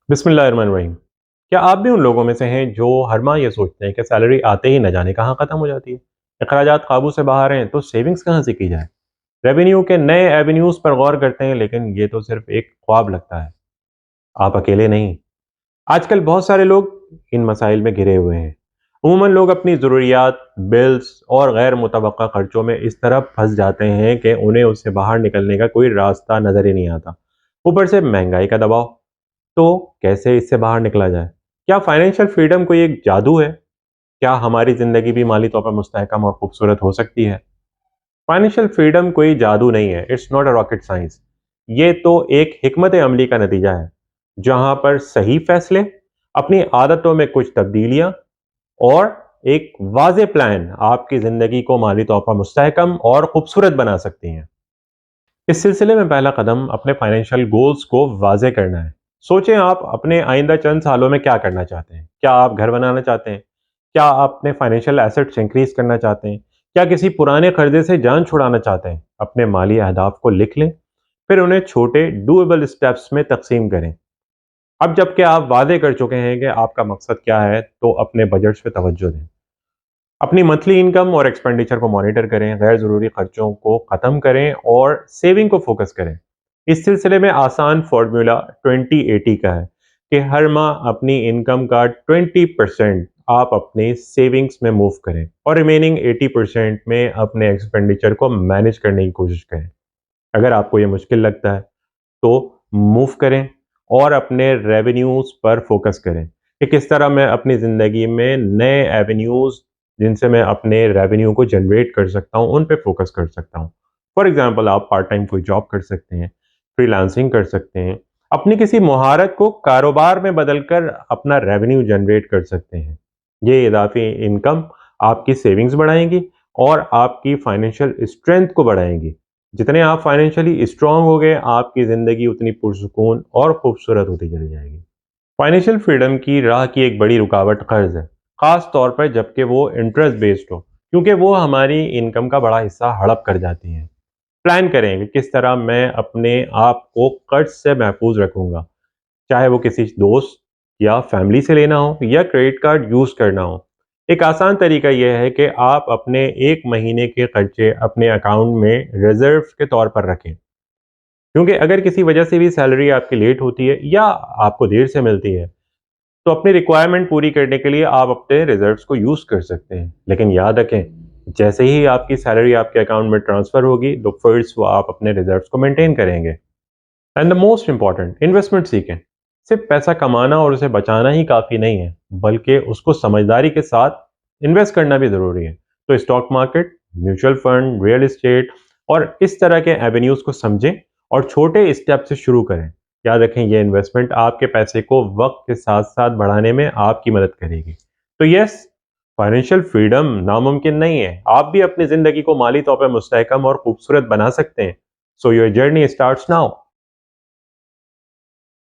बिस्मिल्लाहिर्रहमानिर्रहीम। क्या आप भी उन लोगों में से हैं जो हर माह ये सोचते हैं कि सैलरी आते ही न जाने कहाँ ख़त्म हो जाती है? अखराजात काबू से बाहर हैं तो सेविंग्स कहाँ से की जाए? रेवेन्यू के नए एवेन्यूज़ पर गौर करते हैं, लेकिन ये तो सिर्फ एक ख्वाब लगता है। आप अकेले नहीं। आजकल बहुत सारे लोग इन मसाइल में घिरे हुए हैं। अमूमन लोग अपनी ज़रूरियात, बिल्स और गैर मुतवक्का खर्चों में इस तरह फंस जाते हैं कि उन्हें उससे बाहर निकलने का कोई रास्ता नज़र ही नहीं आता। ऊपर से महंगाई का दबाव। तो कैसे इससे बाहर निकला जाए? क्या फाइनेंशियल फ्रीडम कोई एक जादू है? क्या हमारी ज़िंदगी भी माली तौर पर मुस्तहकम और खूबसूरत हो सकती है? फाइनेंशियल फ्रीडम कोई जादू नहीं है, it's not a rocket science. ये तो एक हिकमत अमली का नतीजा है, जहां पर सही फैसले, अपनी आदतों में कुछ तब्दीलियां और एक वाज़ेह प्लान आपकी ज़िंदगी को माली तौर पर मुस्तहकम और खूबसूरत बना सकती हैं। इस सिलसिले में पहला कदम अपने फाइनेंशियल गोल्स को वाज़ेह करना है। सोचें आप अपने आइंदा चंद सालों में क्या करना चाहते हैं? क्या आप घर बनाना चाहते हैं? क्या आप अपने फाइनेंशियल एसेट्स इंक्रीज़ करना चाहते हैं? क्या किसी पुराने कर्ज़े से जान छुड़ाना चाहते हैं? अपने माली अहदाफ को लिख लें, फिर उन्हें छोटे डूएबल स्टेप्स में तक़सीम करें। अब जबकि आप वादे कर चुके हैं कि आपका मकसद क्या है, तो अपने बजट्स पे तवज्जो दें। अपनी मंथली इनकम और एक्सपेंडिचर को मॉनिटर करें, गैर ज़रूरी खर्चों को ख़त्म करें और सेविंग को फोकस करें। इस सिलसिले में आसान फार्मूला 20-80 का है कि हर माह अपनी इनकम का 20% आप अपने सेविंग्स में मूव करें और रिमेनिंग 80% में अपने एक्सपेंडिचर को मैनेज करने की कोशिश करें। अगर आपको ये मुश्किल लगता है तो मूव करें और अपने रेवेन्यूज़ पर फोकस करें कि किस तरह मैं अपनी ज़िंदगी में नए एवेन्यूज़ जिनसे मैं अपने रेवेन्यू को जनरेट कर सकता हूँ, उन पे फोकस कर सकता हूँ। फॉर एग्ज़ाम्पल आप पार्ट टाइम कोई जॉब कर सकते हैं, फ्रीलांसिंग कर सकते हैं, अपनी किसी महारत को कारोबार में बदलकर अपना रेवेन्यू जनरेट कर सकते हैं। ये इज़ाफ़ी इनकम आपकी सेविंग्स बढ़ाएँगी और आपकी फाइनेंशियल स्ट्रेंथ को बढ़ाएँगी। जितने आप फाइनेंशियली स्ट्रांग होगे, आपकी ज़िंदगी उतनी पुरसुकून और खूबसूरत होती चली जाएगी। फाइनेंशियल फ्रीडम की राह की एक बड़ी रुकावट कर्ज़ है, ख़ास तौर पर जबकि वो इंटरेस्ट बेस्ड हो, क्योंकि वो हमारी इनकम का बड़ा हिस्सा हड़प कर जाती हैं। प्लान करें कि किस तरह मैं अपने आप को कर्ज से महफूज रखूंगा, चाहे वो किसी दोस्त या फैमिली से लेना हो या क्रेडिट कार्ड यूज़ करना हो। एक आसान तरीका यह है कि आप अपने एक महीने के खर्चे अपने अकाउंट में रिजर्व के तौर पर रखें, क्योंकि अगर किसी वजह से भी सैलरी आपकी लेट होती है या आपको देर से मिलती है, तो अपनी रिक्वायरमेंट पूरी करने के लिए आप अपने रिजर्व्स को यूज़ कर सकते हैं। लेकिन याद रखें, जैसे ही आपकी सैलरी आपके अकाउंट में ट्रांसफ़र होगी, तो फिर वो आप अपने रिजर्व्स को मेंटेन करेंगे। And the most important, investment सीखें। सिर्फ पैसा कमाना और उसे बचाना ही काफ़ी नहीं है, बल्कि उसको समझदारी के साथ इन्वेस्ट करना भी ज़रूरी है। तो stock market, mutual fund, real estate और इस तरह के एवेन्यूज़ को समझें और छोटे स्टेप से शुरू करें। याद रखें, ये इन्वेस्टमेंट आपके पैसे को वक्त के साथ साथ बढ़ाने में आपकी मदद करेगी। तो यस, फाइनेंशियल फ्रीडम नामुमकिन नहीं है। आप भी अपनी ज़िंदगी को माली तौर पर मुस्तहकम और खूबसूरत बना सकते हैं। So your journey starts now.